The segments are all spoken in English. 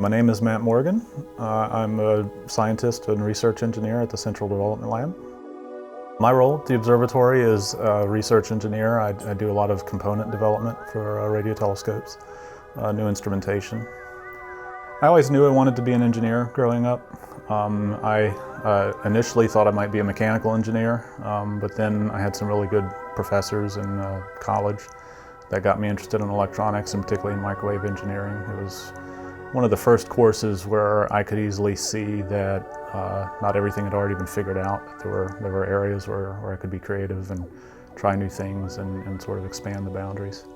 My name is Matt Morgan. I'm a scientist and research engineer at the Central Development Lab. My role at the Observatory is a research engineer. I do a lot of component development for radio telescopes, new instrumentation. I always knew I wanted to be an engineer growing up. I initially thought I might be a mechanical engineer, but then I had some really good professors in college that got me interested in electronics, and particularly in microwave engineering. It was one of the first courses where I could easily see that not everything had already been figured out. There were areas where I could be creative and try new things and sort of expand the boundaries.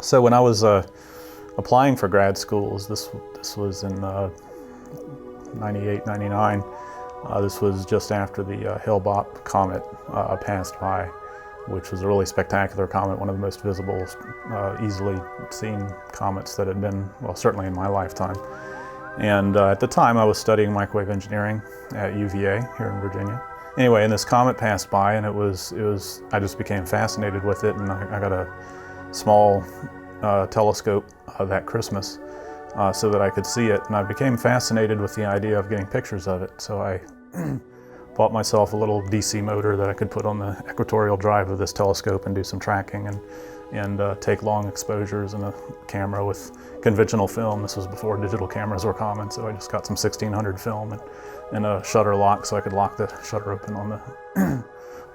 So when I was applying for grad schools, this was in 98, 99. This was just after the Hale-Bopp comet passed by, which was a really spectacular comet, one of the most visible, easily seen comets that had been, well, certainly in my lifetime. And at the time I was studying microwave engineering at UVA here in Virginia. Anyway, and this comet passed by, and I just became fascinated with it, and I got a small telescope that Christmas so that I could see it, and I became fascinated with the idea of getting pictures of it. So I bought myself a little DC motor that I could put on the equatorial drive of this telescope and do some tracking and take long exposures in a camera with conventional film. This was before digital cameras were common, so I just got some 1600 film and a shutter lock so I could lock the shutter open on the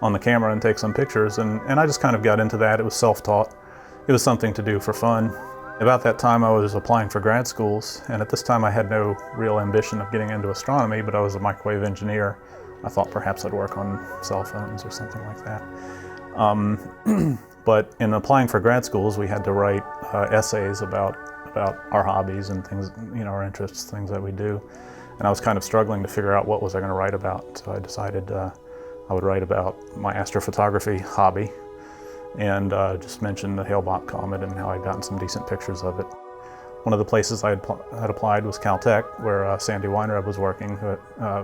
on the camera and take some pictures. And I just kind of got into that. It was self-taught. It was something to do for fun. About that time I was applying for grad schools, and at this time I had no real ambition of getting into astronomy, but I was a microwave engineer. I thought perhaps I'd work on cell phones or something like that. But in applying for grad schools, we had to write essays about our hobbies and things, our interests, things that we do. And I was kind of struggling to figure out what was I going to write about. So I decided I would write about my astrophotography hobby and just mention the Hale-Bopp comet and how I'd gotten some decent pictures of it. One of the places I had applied was Caltech, where Sandy Weinreb was working,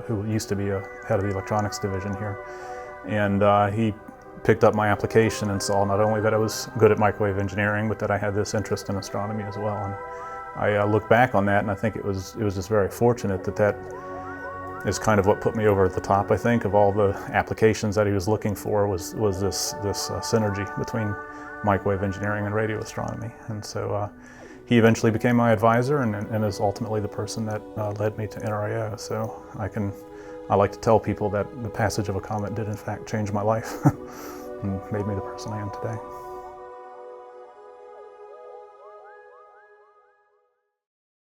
who used to be a head of the electronics division here. And he picked up my application and saw not only that I was good at microwave engineering, but that I had this interest in astronomy as well. And I look back on that, and I think it was just very fortunate that is kind of what put me over the top, I think, of all the applications that he was looking for was this synergy between microwave engineering and radio astronomy. And so he eventually became my advisor and is ultimately the person that led me to NRAO. So I like to tell people that the passage of a comet did in fact change my life and made me the person I am today.